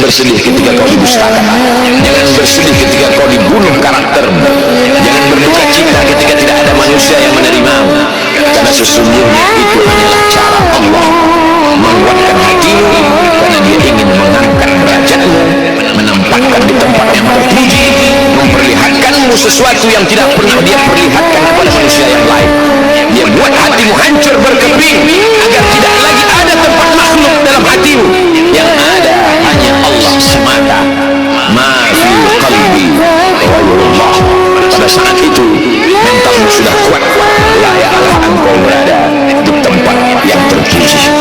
bersedih ketika kau didustakan. Jangan bersedih ketika kau dibunuh karaktermu. Jangan berduka cita ketika tidak ada manusia yang menerimamu. Karena sesungguhnya itu hanyalah cara Allah menguatkan hatimu, karena Dia ingin mengangkat derajatmu, menempatkan di tempat yang terpuji, memperlihatkanmu sesuatu yang tidak pernah Dia perlihatkan kepada manusia yang lain. Dia buat hatimu hancur berkeping agar tidak lagi ada tempat makhluk dalam hatimu. Yang ada hanya Allah semata. Ma fi qalbi ghairullah. Pada saat itu mentalmu sudah kuat, layaklah engkau berada di tempat yang terpuji.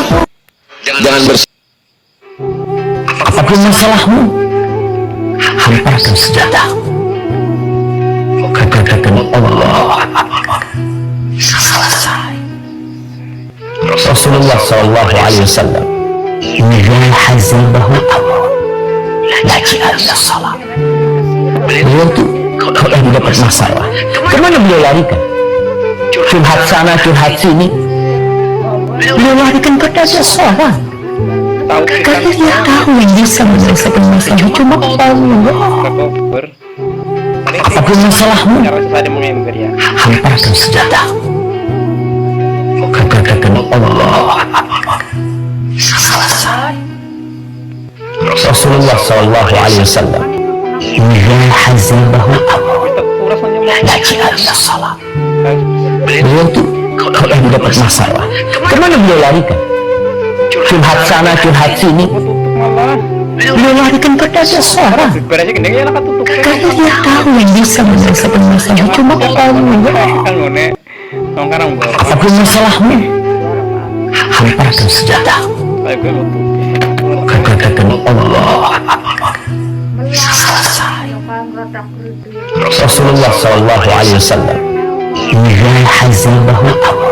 Jangan apapun masalahmu, hantarkan senjata, katakan Allah, selesai. Rasulullah SAW Nijal hazibahu amr laki anda salam. Beliau tuh kalau dapat masalah, kemana beliau larikan? Curhat sana, curhat sini, beliau larikan kepada sholat. Karena Dia tahu yang bisa menyelesaikan masalah cuma Allah. Apapun masalahmu, hantarkan senjata, katakan Allah, selesai. Rasulullah SAW Nijal hazibahu amr laki anda salam. Beliau tuh kalau dapat masalah, kemana beliau larikan? Curhat sana, curhat sini, beliau larikan kepada sholat. Karena Dia tahu yang bisa menyelesaikan masalah cuma Allah. Apapun masalahmu, hantarkan senjata, katakan Allah, selesai. Rasulullah SAW Nijal hazibahu amr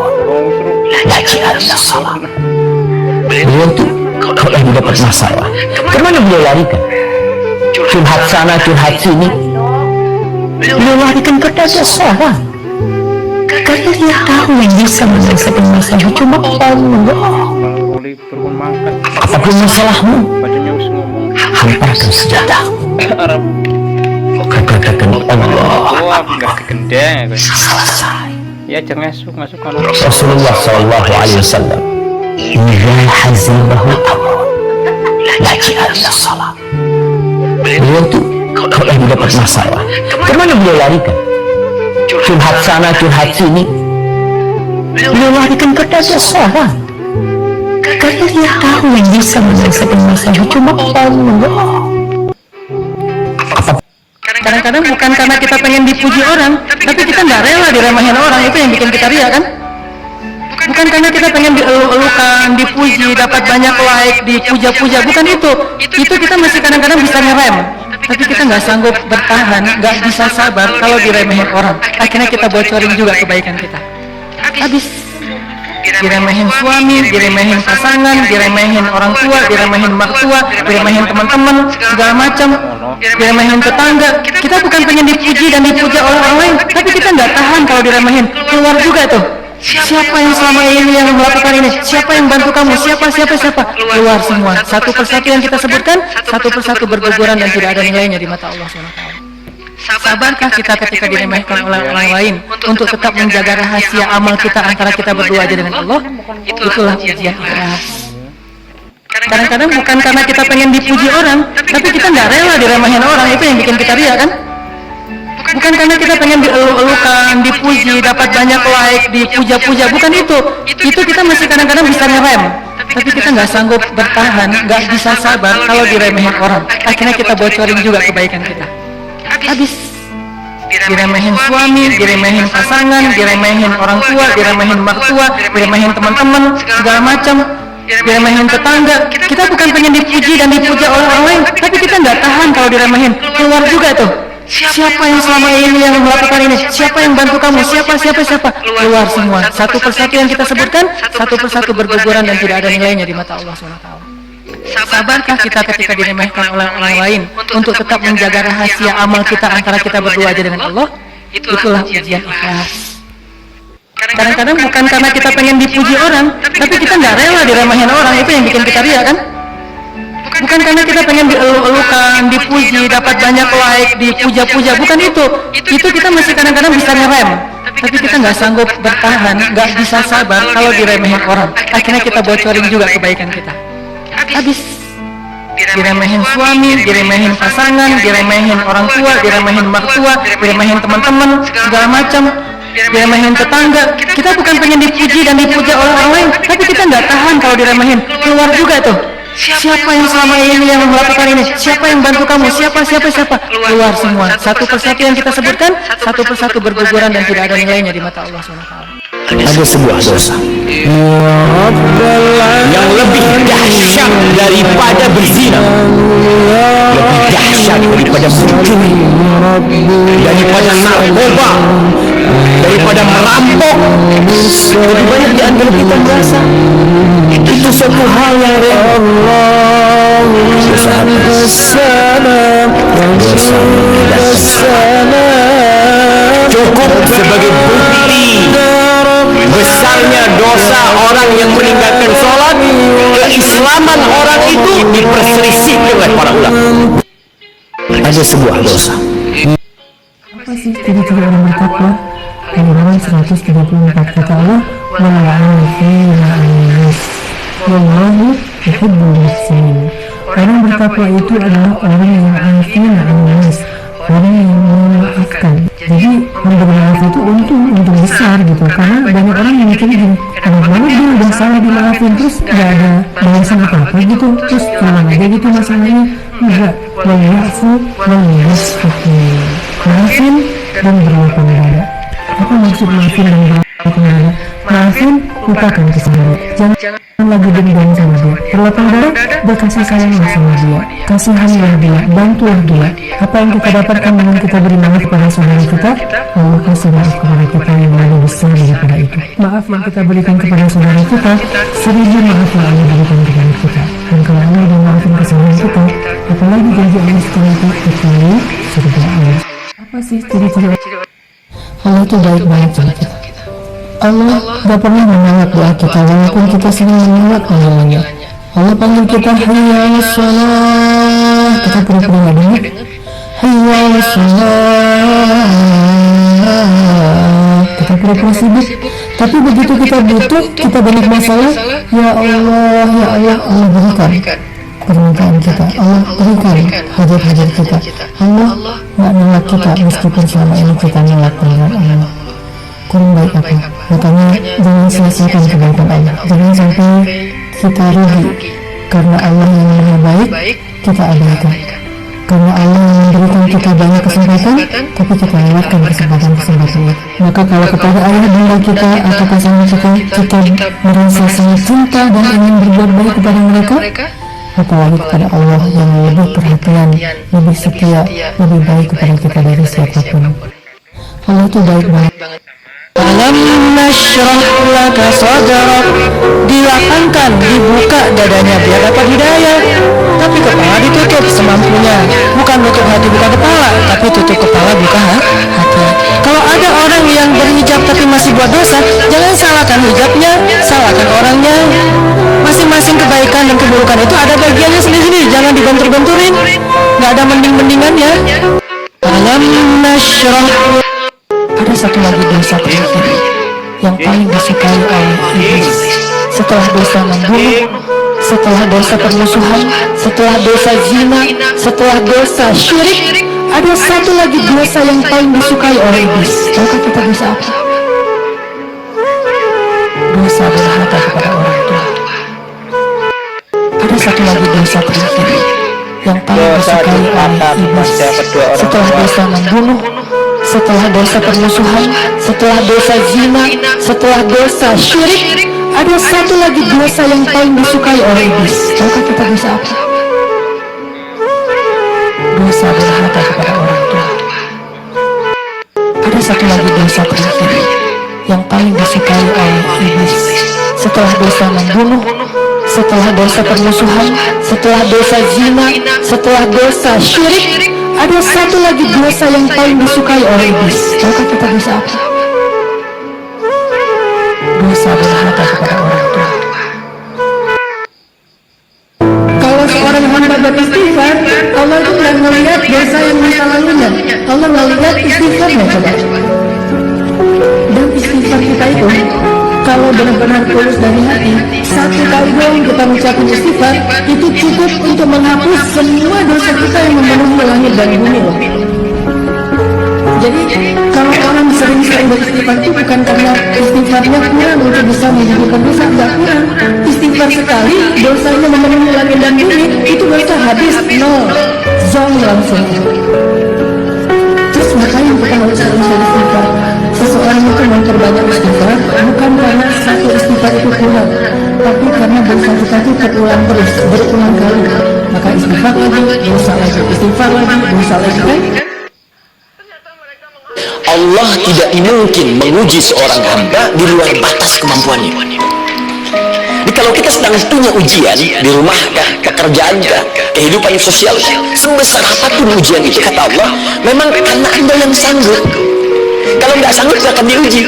laki anda salam. Beliau tuh kalau dapat masalah, kemana beliau larikan? Curhat sana, curhat sini, beliau larikan kepada sholat. Karena Dia tahu yang bisa menyelesaikan masalah cuma Allah. Apapun masalahmu, hantarkan senjata, katakan Allah, selesai. Rasulullah SAW Nijal hazibahu amr laki anda salam. Beliau tuh kalau dapat masalah, kemana beliau larikan? Curhat sana, curhat sini, beliau larikan kepada sholat. Karena Dia tahu yang bisa menyelesaikan masalah cuma Allah. Kadang-kadang bukan karena kita pengen dipuji orang, tapi kita nggak rela diremehin orang. Itu yang bikin kita ria kan? Bukan karena kita pengen dieluk-elukan, dipuji, dapat banyak like, dipuja-puja. Bukan itu. Itu kita masih kadang-kadang bisa ngerem. Tapi kita nggak sanggup bertahan, nggak bisa sabar kalau diremehin orang. Akhirnya kita bocorin juga kebaikan kita. Habis diremehin suami, diremehin pasangan, diremehin orang tua, diremehin mertua, diremehin teman-teman, segala macam, diremehin tetangga. Kita bukan pengen dipuji dan dipuja oleh orang lain, tapi kita nggak tahan kalau diremehin. Keluar juga tuh. Siapa yang selama ini yang melakukan ini? Siapa yang bantu kamu? Siapa? Keluar semua. Satu persatu yang kita sebutkan, satu persatu berguguran dan tidak ada nilainya di mata Allah SWT. Sabarkah kita ketika diremehkan oleh orang lain untuk tetap menjaga rahasia amal kita antara kita berdua aja dengan Allah? Itulah ujian ikhlas. Kadang-kadang bukan karena kita pengen dipuji orang, tapi kita nggak rela diremehin orang. Itu yang bikin kita ria kan? Bukan karena kita pengen dieluk-elukan, dipuji, dapat banyak like, dipuja-puja. Bukan itu. Itu kita masih kadang-kadang bisa ngerem. Tapi kita nggak sanggup bertahan, nggak bisa sabar kalau diremehin orang. Akhirnya kita bocorin juga kebaikan kita. Habis diremehin suami, diremehin pasangan, diremehin orang tua, diremehin mertua, diremehin teman-teman, segala macam, diremehin tetangga. Kita bukan pengen dipuji dan dipuja oleh orang lain, tapi kita nggak tahan kalau diremehin. Keluar juga tuh. Siapa yang selama ini yang melakukan ini? Siapa yang bantu kamu? Siapa? Keluar semua. Satu persatu yang kita sebutkan, satu persatu berguguran dan tidak ada nilainya di mata Allah SWT. Sabarkah kita ketika diremehkan oleh orang lain untuk tetap menjaga rahasia amal kita antara kita berdua aja dengan Allah? Itulah ujian ikhlas. Kadang-kadang bukan karena kita pengen dipuji orang, tapi kita nggak rela diremehin orang. Itu yang bikin kita ria kan? bukan karena kita pengen dieluk-elukan, dipuji, dapat banyak like, dipuja-puja, bukan itu. Itu kita masih kadang-kadang bisa ngerem, tapi kita nggak sanggup bertahan, nggak bisa sabar kalau diremehin orang. Akhirnya kita bocorin juga kebaikan kita. Habis diremehin suami, diremehin pasangan, diremehin orang tua, diremehin mertua, diremehin teman-teman, segala macam, diremehin tetangga. Kita bukan pengen dipuji dan dipuja oleh orang lain, tapi kita nggak tahan kalau diremehin. Keluar juga tuh. Siapa yang selama ini yang melakukan ini? Siapa yang bantu kamu? Siapa? Keluar semua. Satu persatu yang kita sebutkan, satu persatu berguguran dan tidak ada nilainya di mata Allah SWT. Ada sebuah dosa yang lebih dahsyat daripada berzina, lebih dahsyat daripada mencuri, daripada narkoba, daripada merampok. Lebih banyak di antara kita merasa itu suatu hal yang cukup sebagai bukti besarnya dosa orang yang meninggalkan sholat. Keislaman orang itu diperselisihkan oleh para ulama. Ada sebuah dosa. Apa sih ciri-ciri orang bertakwa? Al-Quran 134 kata Allah, Wallahu yuhibbul muhsinin. Orang bertakwa itu adalah orang yang afina an-nas, orang yang memaafkan. Jadi memberi maaf itu untung besar gitu, karena banyak orang yang mikirnya gini, enak banget dia udah salah dimaafin terus gak ada balasan apa-apa gitu, terus pulang aja gitu masalahnya. Enggak, wa'yafu wa'yasfahu, maafin dan berlapang dada. Apa maksud maafin dan berlapang dada? Maafin, lupakan kesalahan, jangan lagi dendam sama dia. Berlapang dada, berkasih sayang sama dia, kasihanilah dia, bantulah dia. Apa yang kita dapatkan dengan kita beri maaf kepada saudara kita, Allah kasih maaf kepada kita yang lebih besar daripada itu. Maaf yang kita berikan kepada saudara kita, 1000 maaf yang Allah berikan kepada kita. Dan kalau Allah udah maafin kesalahan kita, apalagi janji Allah setelah itu kecuali surga Allah. Apa sih ciri-ciri Allah itu baik banget sama kita? Allah gak pernah menolak doa kita walaupun kita sering menolak namanya. Allah panggil kita hayya 'alas shalah, kita pura-pura gak dengar. Hayya 'alas shalah, kita pura-pura sibuk. Tapi begitu kita butuh, kita banyak masalah, ya Allah, Allah berikan permintaan kita, Allah berikan hajat-hajat kita. Allah gak nolak kita meskipun selama ini kita nolak permintaan Allah. Kurang baik apa? Makanya jangan sia-siakan kebaikan Allah. Jangan sampai kita rugi karena Allah yang maha baik kita abaikan. Karena Allah yang memberikan kita banyak kesempatan, tapi kita lewatkan kesempatan-kesempatan itu. Maka kalau kepada ayah bunda kita atau pasangan kita merasa sangat cinta dan ingin berbuat baik kepada mereka, apalagi kepada Allah yang lebih perhatian, lebih setia, lebih baik kepada kita dari siapapun. Allah itu baik banget. Alam nashrah laka sadrak, dilapangkan, dibuka dadanya biar dapat hidayah. Tapi kepala ditutup semampunya, bukan tutup hati buka kepala, tapi tutup kepala buka hati. Kalau ada orang yang berhijab tapi masih buat dosa, jangan salahkan hijabnya, salahkan orangnya. Masing-masing kebaikan dan keburukan itu ada bagiannya sendiri-sendiri, jangan dibentur-benturin, nggak ada mending-mendingannya. Alam nashrah. Ada satu lagi dosa terakhir yang paling disukai oleh iblis. Setelah dosa membunuh, setelah dosa permusuhan, setelah dosa zina, setelah dosa syirik, ada satu lagi dosa yang paling disukai oleh iblis. Tahukah kita dosa apa? Dosa durhaka kepada orang tua. Ada satu lagi dosa terakhir yang paling disukai oleh iblis. Setelah dosa membunuh, setelah dosa permusuhan, setelah dosa zina, setelah dosa syirik, ada satu lagi dosa yang paling disukai oleh iblis. Tahukah kita dosa apa? Dosa durhaka kepada orang tua. Ada satu lagi dosa terakhir yang paling disukai oleh iblis. Setelah dosa membunuh, setelah dosa permusuhan, setelah dosa zina, setelah dosa syirik, ada satu lagi dosa yang paling disukai oleh iblis. Tahukah kita dosa apa? Dosa durhaka kepada orang tua. Kalau seorang hamba lihat istighfarnya coba. Dan istighfar kita itu kalau benar-benar tulus dari hati, satu kali doang kita mengucapkan istighfar itu cukup untuk menghapus semua dosa kita yang memenuhi langit dan bumi loh. Jadi kalau orang sering-sering beristighfar itu bukan karena istighfarnya kurang untuk bisa menghilangkan dosa, enggak kurang. Istighfar sekali, dosanya memenuhi langit dan bumi, itu dosa habis, nol, zong langsung. Terus makanya kita harus sering-sering istighfar. Seseorang itu memperbanyak istighfar bukan karena satu istighfar itu kurang, tapi karena dosa kita itu terulang terus, berulang kali. Maka istighfar lagi, dosa lagi, istighfar lagi, dosa lagi, kan? Allah tidak mungkin menguji seorang hamba di luar batas kemampuannya. Jadi kalau kita sedang punya ujian di rumah kah, pekerjaan kah, kehidupan sosial kah, sebesar apapun ujian itu kata Allah, memang karena Anda yang sanggup. Kalau nggak sanggup nggak akan diuji.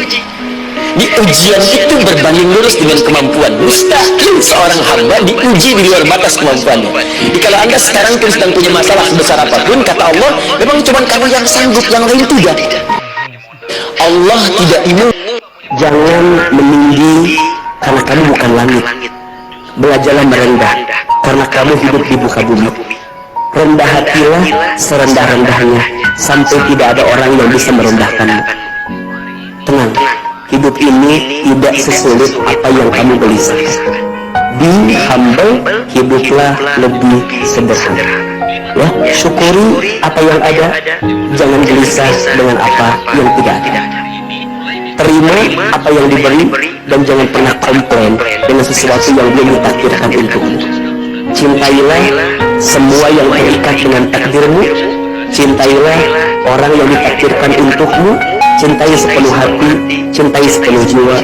Di ujian itu berbanding lurus dengan kemampuan. Mustahil seorang hamba diuji di luar batas kemampuannya. Jadi kalau Anda sekarang pun sedang punya masalah sebesar apapun, kata Allah, memang cuma kamu yang sanggup, yang lain tidak. Allah tidak ingin. Jangan meninggi karena kamu bukan langit. Belajarlah merendah karena kamu hidup di muka bumi. Rendah hatilah serendah-rendahnya sampai tidak ada orang yang bisa merendahkanmu. Tenang, hidup ini tidak sesulit apa yang kamu gelisahkan. Be humble, hiduplah lebih sederhana. Ya, syukuri apa yang ada, jangan gelisah dengan apa yang tidak ada. Terima apa yang diberi dan jangan pernah komplain dengan sesuatu yang belum ditakdirkan untukmu. Cintailah semua yang terikat dengan takdirmu. Cintailah orang yang ditakdirkan untukmu. Cintai sepenuh hati, cintai sepenuh jiwa,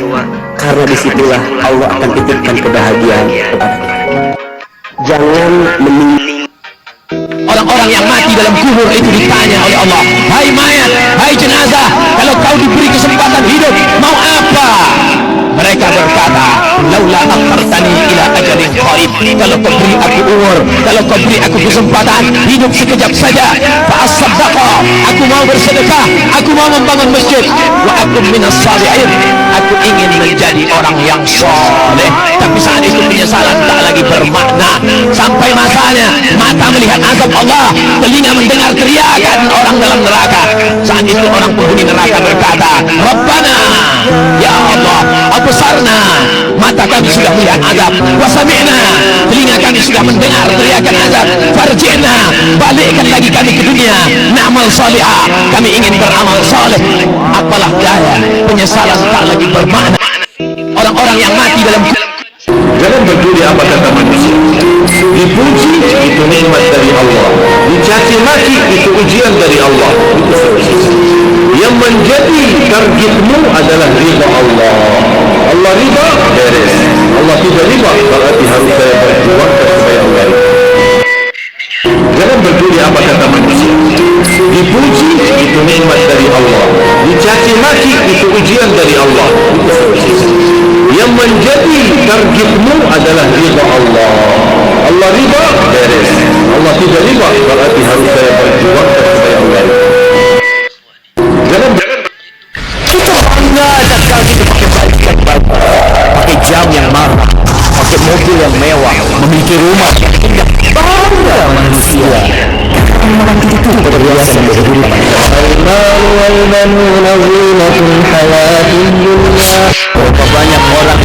karena disitulah Allah akan titipkan kebahagiaan kepada kita. Jangan meninggi. Orang-orang yang mati dalam kubur itu ditanya oleh Allah, hai mayat, hai jenazah, kalau kau diberi kesempatan hidup, mau apa? Mereka berkata, laula akhartani ila ajalin qarib, kalau kau beri aku umur, kalau kau beri aku kesempatan hidup sekejap saja, fa asaddaqa, aku mau bersedekah, aku mau membangun masjid, wa akum minas salihin, aku ingin menjadi orang yang soleh. Tapi saat itu penyesalan tak lagi bermakna. Sampai masanya mata melihat azab Allah, telinga mendengar teriakan orang dalam neraka. Saat itu orang penghuni neraka berkata, Rabbana, ya Allah, absarna, mata kami sudah melihat azab, wa sami'na, telinga kami sudah mendengar teriakan azab, farji'na, balikkan lagi kami ke dunia, na'mal salihah, kami ingin beramal saleh. Apalah daya, penyesalan tak lagi bermakna. Orang-orang yang mati dalam. Jangan peduli apa kata manusia. Dipuji itu nikmat dari Allah, dicaci maki itu ujian dari Allah. Yang menjadi targetmu adalah ridha Allah. Allah ridha, beres. Allah tidak ridha, berarti harus saya berjuang supaya Allah ridha. Jangan peduli apa kata manusia. Dipuji itu nikmat dari Allah, dicaci maki itu ujian dari Allah. Yang menjadi targetmu adalah ridha Allah. Allah ridha, beres. Allah tidak ridha, berarti harus saya berjuang supaya Allah ridha. Jangan kita bangga kalau kita pakai baju yang bagus, pakai jam yang mahal, pakai mobil yang mewah, memiliki rumah yang indah. Bangga manusia. Orang itu terbiasa berkehidupan. Al-mal wal banuna zinatul hayatid dunya. Berapa banyak orang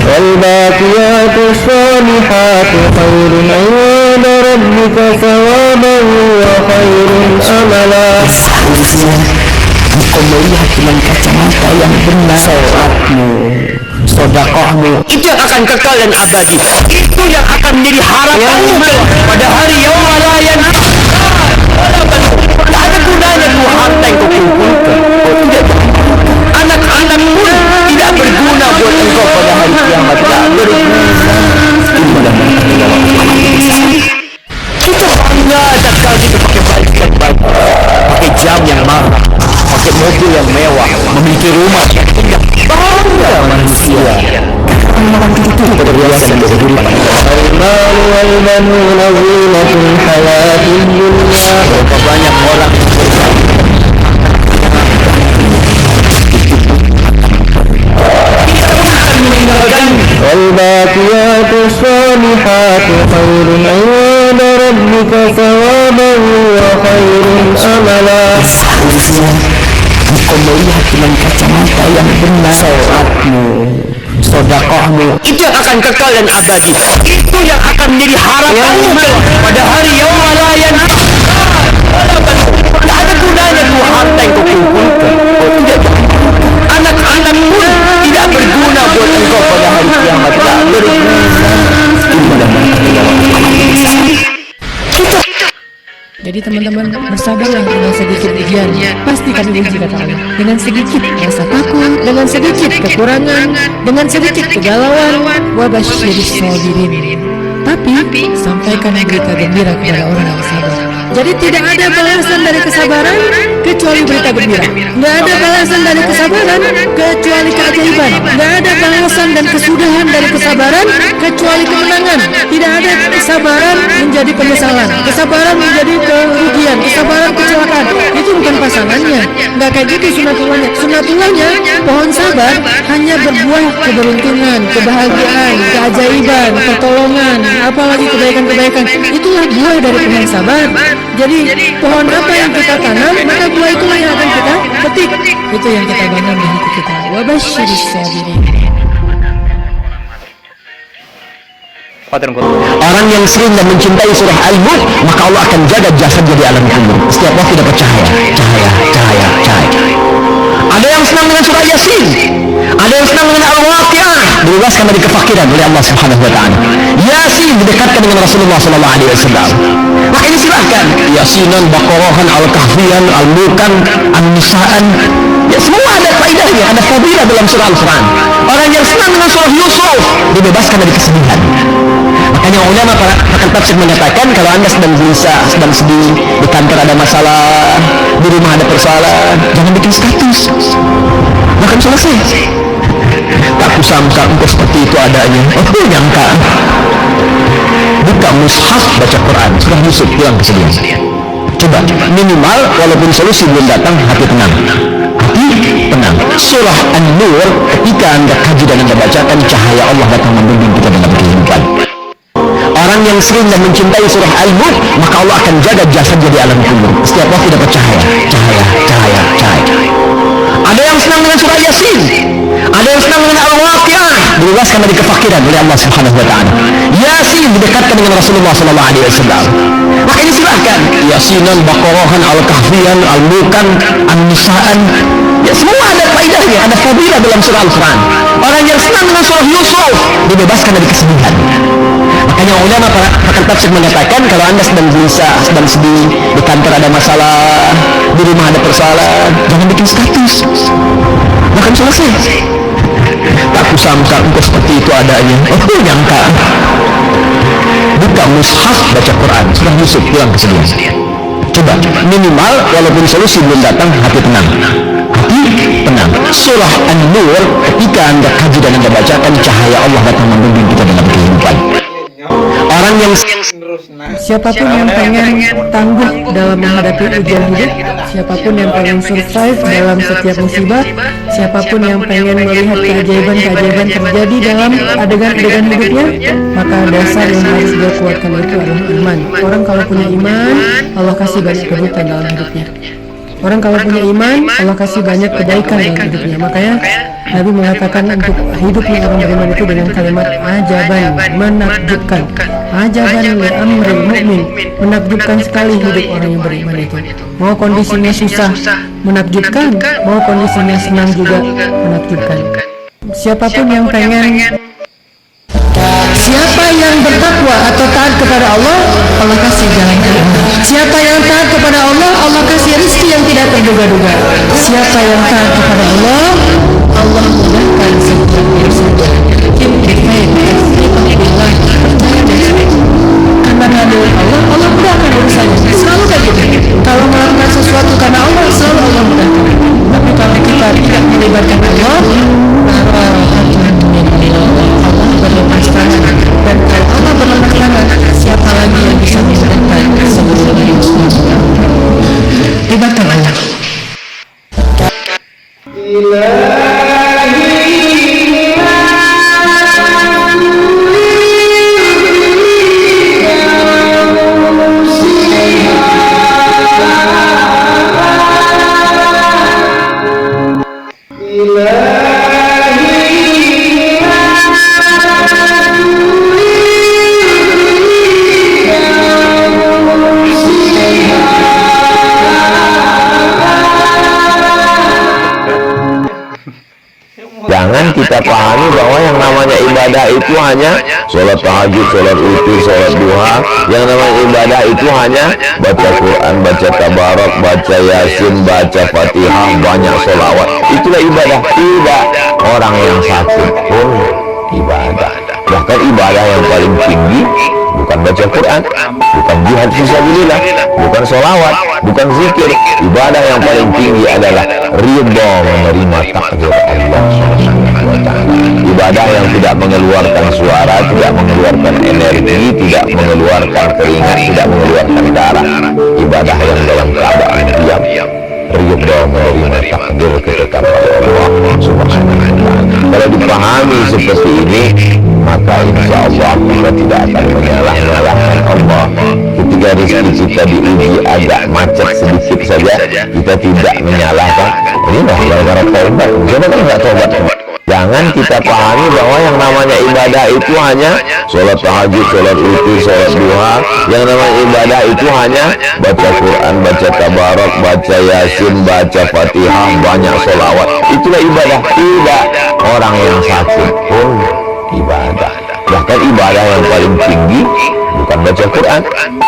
والباقيات الصالحات خير عند ربك ثوابا وخير أملا. Engkau melihat dengan kacamata yang benar sholatmu, sedekahmu, itu yang akan kekal dan abadi. Itu yang akan menjadi harapanmu pada hari yaumul la yanfa'u. Tidak ada gunanya dua harta yang kau kumpulkan. Anak-anak pun tidak berguna buat engkau pada hari kiamat. Tak berguna. Kita bangga kalau kita pakai baju yang bagus, pakai jam yang mahal, pakai mobil yang mewah, memiliki rumah yang indah. Bangga manusia. itu perhiasan dan kehidupan. المال والبنون زينة الحياة الدنيا. Berapa banyak orang والباقيات الصالحات خير عند ربك ثوابا وخير أملا. engkau melihat dengan kacamata yang benar sholatmu, sedekahmu, itu yang akan kekal dan abadi. Itu yang akan menjadi harapanmu pada hari yaumul la yanfa'u. Tidak ada gunanya dua harta yang kau kumpulkan. Anak-anak pun tidak berguna buat engkau pada hari kiamat. Tidak berguna. Jadi teman-teman, bersabarlah dengan sedikit ujian, pasti kami uji kata Allah. Dengan sedikit rasa takut, dengan sedikit kekurangan, dengan sedikit kegalauan, wabasyiris sabirin. Tapi sampaikan berita gembira kepada orang yang sabar. Jadi tidak ada balasan dari kesabaran kecuali berita gembira. Tidak ada balasan dari kesabaran kecuali keajaiban. Tidak ada balasan dan kesudahan dari kesabaran kecuali kemenangan. Tidak ada kesabaran menjadi penyesalan, kesabaran menjadi kerugian, kesabaran kecelakaan. Itu bukan pasangannya. Nggak kayak gitu sunatullahnya. Sunatullahnya pohon sabar hanya berbuah keberuntungan, kebahagiaan, keajaiban, pertolongan, apalagi kebaikan-kebaikan. Itulah buah dari pohon sabar. Jadi pohon apa yang kita tanam, maka buah itulah yang akan kita petik. Itu yang kita bangun di hati kita. Wabasyiris sabirin. Orang yang sering dan mencintai surah Al-Mulk, maka Allah akan jaga jasadnya di alam kubur. Setiap waktu dapat cahaya, cahaya, cahaya, cahaya. Ada yang senang dengan surah Yasin, ada yang senang dengan Al-Waqi'ah, dibebaskan dari kefakiran oleh Allah Subhanahu wa taala. Yasin didekatkan dengan Rasulullah sallallahu alaihi wasallam. Maka ini silahkan Yasinan, Baqarahan, Al-Kahfiyan, Al-Mulkan, An-Nisa'an. Ya semua ada faedahnya, ada fadilah dalam surah Al-Quran. Orang yang senang dengan surah Yusuf dibebaskan dari kesedihan. Makanya ulama pakar tafsir mengatakan kalau anda sedang gelisah, sedang sedih, di kantor ada masalah, di rumah ada persoalan, jangan bikin status, bahkan selesai. Tak kusangka engkau seperti itu adanya. Oh nyangka. Buka mushaf, baca Quran, surah Yusuf, hilang kesedihan. Coba minimal walaupun solusi belum datang, hati tenang. Hati tenang. Surah An-Nur ketika anda kaji dan anda bacakan, cahaya Allah datang membimbing kita dalam kehidupan. Orang yang sering dan mencintai surah Al-Mulk, maka Allah akan jaga jasadnya di alam kubur. Setiap waktu dapat cahaya, cahaya, cahaya, cahaya. Ada yang senang dengan surah Yasin, ada yang senang dengan Al-Waqi'ah, dibebaskan dari kefakiran oleh Allah Subhanahu wa taala. Yasin didekatkan dengan Rasulullah sallallahu alaihi wasallam. Maka ini silahkan Yasinan, Baqarahan, Al-Kahfiyan, Al-Mulkan, An-Nisa'an. Ya semua ada faedahnya, ada fadilah dalam surah Al-Quran. Orang yang senang dengan surah Yusuf dibebaskan dari kesedihan. Makanya ulama pakar tafsir mengatakan kalau anda sedang gelisah, sedang sedih, di kantor ada masalah, di rumah ada persoalan, jangan bikin status, bahkan selesai. Tak kusangka engkau seperti itu adanya. Oh nyangka. Buka mushaf, baca Quran, surah Yusuf, hilang kesedihan. Coba minimal walaupun solusi belum datang, hati tenang. Hati tenang. Surah An-Nur ketika anda kaji dan anda bacakan, cahaya Allah datang membimbing kita dalam kehidupan. Orang yang Siapapun yang pengen tangguh dalam menghadapi ujian hidup, siapapun yang pengen survive dalam setiap musibah, siapapun yang pengen melihat keajaiban-keajaiban terjadi dalam adegan-adegan hidupnya, maka dasar yang harus dia kuatkan itu adalah iman. Orang kalau punya iman, Allah kasih banyak kebutuhan dalam hidupnya. Orang kalau punya iman, Allah kasih banyak kebaikan dalam hidupnya. Makanya Nabi mengatakan untuk hidupnya orang beriman itu dengan kalimat ajaban, menakjubkan. Ajaban li amril mu'min, menakjubkan sekali hidup orang yang beriman itu. Mau kondisinya susah, menakjubkan. Mau kondisinya senang juga, menakjubkan. Siapapun yang pengen, siapa yang bertakwa atau taat kepada Allah, Allah kasih jalan keluar. Siapa yang taat kepada Allah, Allah kasih rezeki yang tidak terduga-duga. Siapa yang taat kepada Allah, Allah mudahkan setiap urusannya. Karena ngadu Allah, Allah mudahkan urusannya. Selalu kayak gitu. Kalau melakukan sesuatu karena Allah, selalu Allah mudahkan. Tapi kalau kita tidak melibatkan Allah, Allah Jangan kita pahami bahwa yang namanya ibadah itu hanya sholat tahajud, sholat witir, sholat duha. Yang namanya ibadah itu hanya baca Quran, baca tabarok, baca yasin, baca fatihah, banyak sholawat. Itulah ibadah. Tidak. Orang yang sakit pun ibadah. Bahkan ibadah yang paling tinggi bukan baca Quran, bukan jihad fisabilillah, bukan sholawat, bukan zikir. Ibadah yang paling tinggi adalah ridha menerima takdir Allah Subhanahu wa ta'ala. Ibadah yang tidak mengeluarkan suara, tidak mengeluarkan energi, tidak mengeluarkan keringat, tidak mengeluarkan darah. Ibadah yang dalam keadaan diam, ridha menerima takdir ketetapan Allah Subhanahu wa ta'ala. Kalau dipahami seperti ini, maka insya Allah kita tidak akan menyalah-nyalahkan Allah. Ketika rezeki kita diuji agak macet sedikit saja, kita tidak menyalahkan. Ini lah gara-gara taubat. Jangan kan nggak taubat. Jangan kita pahami bahwa yang namanya ibadah itu hanya sholat tahajud, sholat witir, sholat duha. Yang namanya ibadah itu hanya baca Quran, baca tabarok, baca yasin, baca fatihah, banyak sholawat. Itulah ibadah. Tidak. Orang yang sakit pun ibadah. Bahkan ibadah yang paling tinggi bukan baca Quran,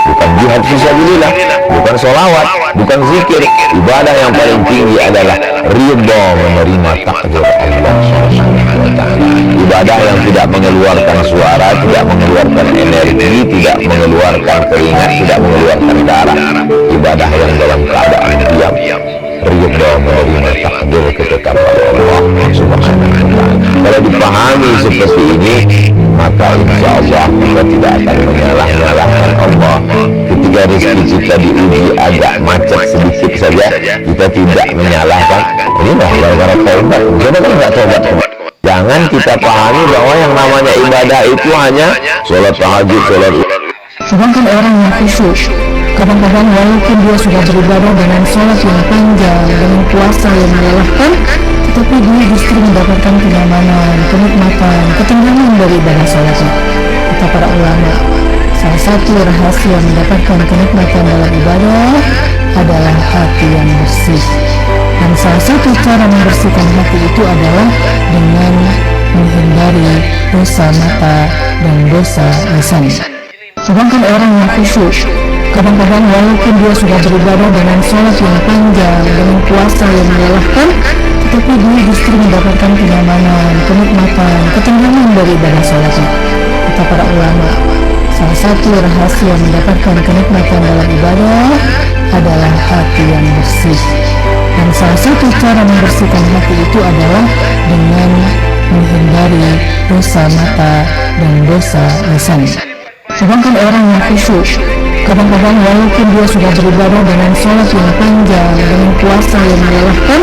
bukan jihad fisabilillah, bukan sholawat, bukan zikir. Ibadah yang paling tinggi adalah ridha menerima takdir Allah Subhanahu wa ta'ala. Ibadah yang tidak mengeluarkan suara, tidak mengeluarkan energi, tidak mengeluarkan keringat, tidak mengeluarkan darah. Ibadah yang dalam keadaan diam, ridha menerima takdir ketetapan Allah Subhanahu wa ta'ala. Kalau dipahami seperti ini, maka insya Allah kita tidak akan menyalah-nyalahkan Allah. Ketika rezeki kita diuji agak macet sedikit saja, kita tidak menyalahkan. Ini lah gara-gara taubat. Jangan kan nggak taubat. Jangan kita pahami bahwa yang namanya ibadah itu hanya sholat tahajud, sholat. Sedangkan orang yang khusyuk, kadang-kadang walaupun dia sudah beribadah dengan sholat yang panjang, dengan puasa yang melelahkan, tetapi dia justru mendapatkan kenyamanan, kenikmatan, ketenangan dari ibadah sholatnya. Kata para ulama, salah satu rahasia mendapatkan kenikmatan dalam ibadah adalah hati yang bersih. Dan salah satu cara membersihkan hati itu adalah dengan menghindari dosa mata dan dosa lisan. Sedangkan orang yang khusyuk, kadang-kadang walaupun dia sudah beribadah dengan sholat yang panjang, dengan puasa yang melelahkan, tetapi dia justru mendapatkan kenyamanan, kenikmatan, ketenangan dari ibadah sholatnya. Kata para ulama, salah satu rahasia mendapatkan kenikmatan dalam ibadah adalah hati yang bersih. Dan salah satu cara membersihkan hati itu adalah dengan menghindari dosa mata dan dosa lisan. Sedangkan orang yang khusyuk, kadang-kadang walaupun dia sudah beribadah dengan sholat yang panjang, dengan puasa yang melelahkan,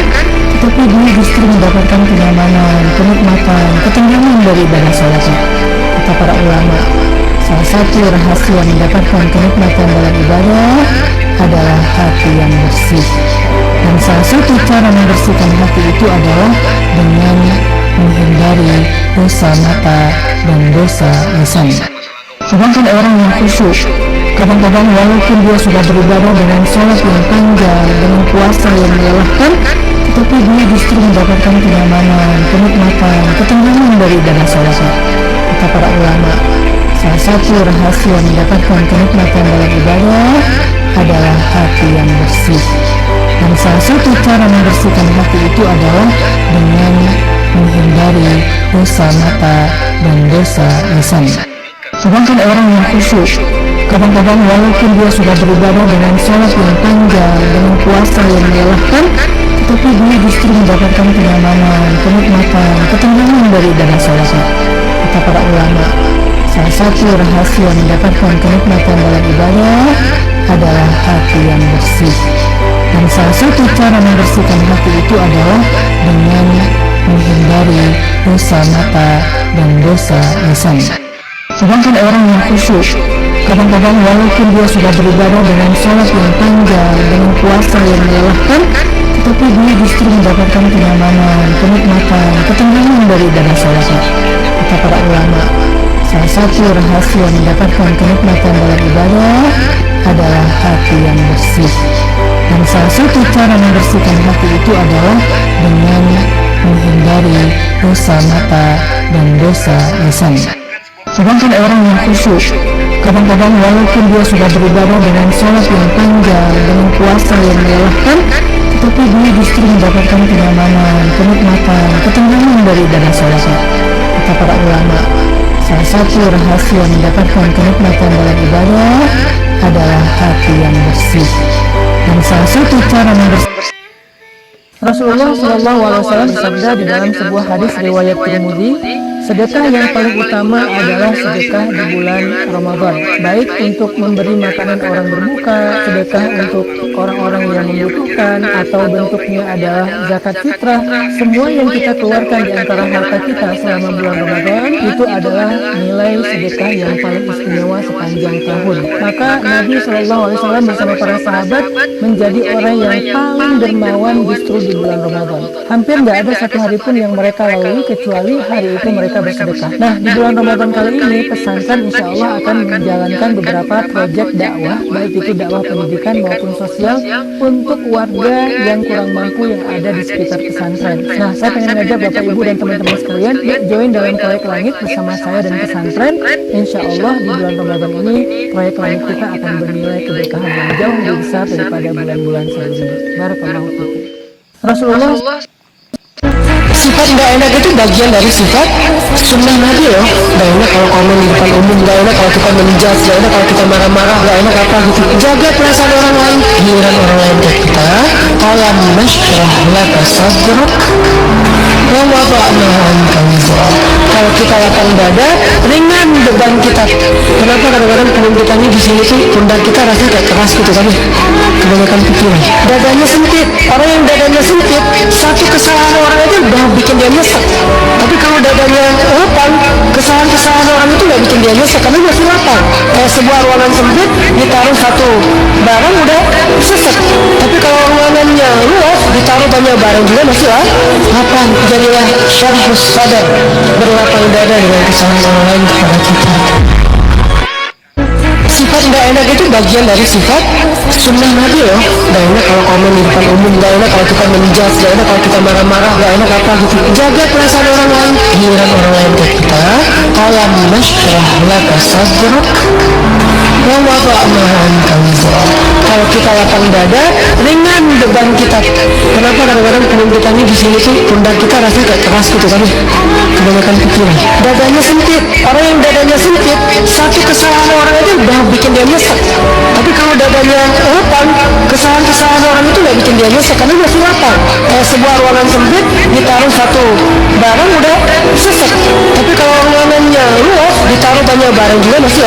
tetapi dia justru mendapatkan kenyamanan, kenikmatan, ketenangan dari ibadah sholatnya. Kata para ulama, salah satu rahasia mendapatkan kenikmatan dalam ibadah adalah hati yang bersih. Dan salah satu cara membersihkan hati itu adalah dengan menghindari dosa mata dan dosa lisan. Sedangkan orang yang khusyuk, kadang-kadang walaupun dia sudah beribadah dengan sholat yang panjang, dengan puasa yang melelahkan, tetapi dia justru mendapatkan kenyamanan, kenikmatan, ketenangan dari ibadah sholatnya. Kata para ulama, salah satu rahasia mendapatkan kenikmatan dalam ibadah adalah hati yang bersih. Dan salah satu cara membersihkan hati itu adalah dengan menghindari dosa mata dan dosa lisan. Sedangkan orang yang khusyuk, kadang-kadang walaupun dia sudah beribadah dengan sholat yang panjang, dengan puasa yang melelahkan, tetapi dia justru mendapatkan kenyamanan, kenikmatan, ketenangan dari ibadah sholatnya. Kata para ulama, salah satu rahasia mendapatkan kenikmatan dalam ibadah adalah hati yang bersih. Dan salah satu cara membersihkan hati itu adalah dengan menghindari dosa mata dan dosa lisan. Sedangkan orang yang khusyuk, kadang-kadang walaupun dia sudah beribadah dengan sholat yang panjang, dengan puasa yang melelahkan, tetapi dia justru mendapatkan kenyamanan, kenikmatan, ketenangan dari ibadah sholatnya. Kata para ulama, salah satu rahasia mendapatkan kenikmatan dalam ibadah adalah hati yang bersih. Dan salah satu cara membersihkan hati itu adalah dengan menghindari dosa mata dan dosa lisan. Sedangkan orang yang khusyuk, kadang-kadang walaupun dia sudah beribadah dengan sholat yang panjang, dengan puasa yang melelahkan, tetapi dia justru mendapatkan kenyamanan, kenikmatan, ketenangan dari ibadah sholatnya. Kata para ulama, salah satu rahasia mendapatkan kenikmatan dalam ibadah adalah hati yang bersih. Dan salah satu cara membersihkan Rasulullah SAW bersabda di dalam sebuah hadis riwayat Tirmidzi, sedekah yang paling utama adalah sedekah di bulan Ramadan, baik untuk memberi makanan orang berbuka, sedekah untuk orang-orang yang membutuhkan, atau bentuknya adalah zakat fitrah. Semua yang kita keluarkan di antara harta kita selama bulan Ramadan itu adalah nilai sedekah yang paling istimewa sepanjang tahun. Maka Nabi SAW bersama para sahabat menjadi orang yang paling dermawan justru di bulan Ramadan. Hampir nggak ada satu hari pun yang mereka lalui kecuali hari itu mereka bersedekah. Nah, di bulan Ramadan kali ini pesantren insya Allah akan menjalankan beberapa proyek dakwah, baik itu dakwah pendidikan maupun sosial untuk warga yang kurang mampu yang ada di sekitar pesantren. Nah, saya pengen ngajak Bapak Ibu dan teman-teman sekalian, yuk join dalam proyek langit bersama saya dan pesantren. Insya Allah di bulan Ramadan ini proyek langit kita akan bernilai keberkahan yang jauh lebih besar daripada bulan-bulan sebelumnya. Barakallahu fiikum. Rasulullah, sifat nggak enak itu bagian dari sifat sunnah Nabi loh. Nggak enak kalau komen di depan umum, nggak enak kalau kita menjudge, nggak enak kalau kita marah-marah, nggak enak apa gitu. Jaga perasaan orang lain, giliran orang lain ke kita. Alam nashrah laka sadrak wa wada'na anka wizrak. Kalau kita lapang dada, ringan beban kita. Kenapa kadang-kadang pundak kita ini di sini tuh pundak kita rasanya kayak keras gitu kan? Kebanyakan pikiran. Dadanya sempit. Orang yang dadanya sempit, satu kesalahan orang itu udah bikin dia nyesek. Tapi kalau dadanya lapang, kesalahan-kesalahan orang itu nggak bikin dia nyesek karena masih lapang. Kayak sebuah ruangan sempit, ditaruh satu barang udah sesek. Tapi kalau ruangannya luas, ditaruh banyak barang juga masih lapang. Jadilah syarhus sadar, berlapang dada dengan kesalahan orang lain kepada kita. Sifat nggak enak itu bagian dari sifat sunnah Nabi loh. Nggak enak kalau komen di depan umum, nggak enak kalau kita menjudge, nggak enak kalau kita marah-marah, nggak enak apa gitu. Jaga perasaan orang lain, giliran orang lain ke kita. Alam nashrah laka sadrak wa wada'na anka wizrak. Kalau kita lapang dada, ringan beban kita. Kenapa kadang-kadang pundak kita ini di sini tuh pundak kita rasanya kayak keras gitu kan? Kebanyakan pikiran. Dadanya sempit. Orang yang dadanya sempit, satu kesalahan orang itu udah bikin dia nyesek. Tapi kalau dadanya lapang, kesalahan-kesalahan orang itu nggak bikin dia nyesek karena masih lapang. Kayak sebuah ruangan sempit, ditaruh satu barang udah sesek. Tapi kalau ruangannya luas, ditaruh banyak barang juga masih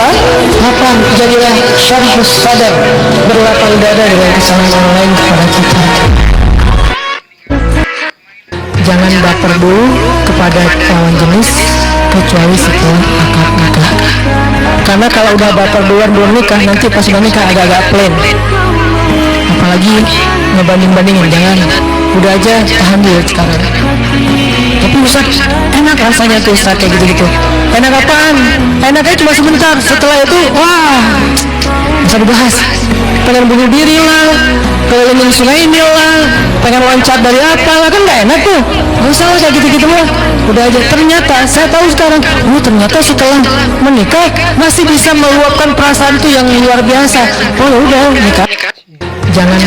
lapang. Jadilah syarhus sadar, berlapang dada dengan kesalahan orang lain kepada kita. Jangan baper dulu kepada lawan jenis kecuali setelah akad nikah. Karena kalau udah baper duluan belum nikah, nanti pas udah nikah agak-agak plain. Apalagi ngebanding-bandingin, jangan. Udah aja tahan dulu sekarang. Tapi Ustaz, enak rasanya tuh Ustaz kayak gitu-gitu. Enak apaan? Enaknya cuma sebentar, setelah itu wah, bisa dibahas. Pengen bunuh diri lah, kelilingin sungai ini lah, pengen loncat dari apa lah, kan gak enak tuh. Gak usah kayak gitu-gitu lah. Udah aja. Ternyata saya tahu sekarang, ternyata setelah menikah masih bisa meluapkan perasaan tuh yang luar biasa. Oh ya udah nikah. Jangan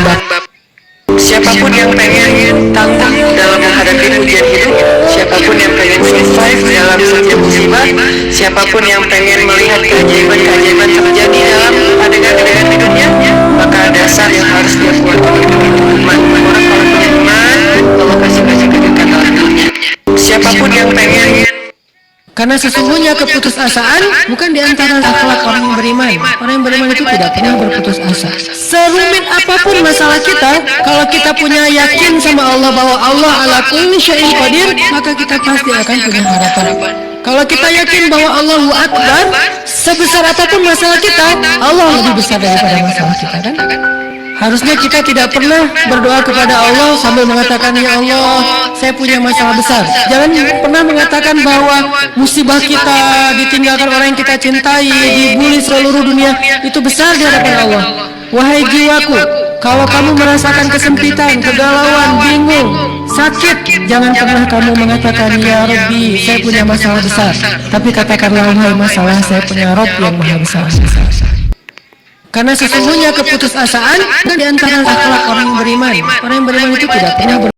Siapapun yang pengen tangguh dalam menghadapi ujian hidup, siapapun yang pengen survive dalam setiap musibah, siapapun yang pengen melihat keajaiban-keajaiban terjadi dalam adegan-adegan hidupnya, maka dasar yang harus dia buat itu iman. Orang kalau punya iman, Allah kasih kejadian dalam hidupnya. Siapapun yang pengen Karena sesungguhnya keputusasaan bukan di antara akhlak orang yang beriman. Orang yang beriman itu tidak pernah berputus asa. Serumit apapun masalah kita, kalau kita punya yakin sama Allah bahwa Allah ala kulli syai'in qadir, maka kita pasti akan punya harapan. Kalau kita yakin bahwa Allahu Akbar, sebesar apapun masalah kita, Allah lebih besar daripada masalah kita, kan? Harusnya kita tidak pernah berdoa kepada Allah sambil mengatakan, ya Allah, saya punya masalah besar. Jangan pernah mengatakan bahwa musibah kita, ditinggalkan orang yang kita cintai, dibully seluruh dunia, itu besar di hadapan Allah. Wahai jiwaku, kalau kamu merasakan kesempitan, kegalauan, bingung, sakit, jangan pernah kamu mengatakan, ya Rabbi, saya punya masalah besar. Tapi katakanlah, wahai masalah, saya punya Rabb yang maha besar. Karena sesungguhnya keputusasaan di antara akhlak orang yang beriman. Orang yang beriman itu tidak pernah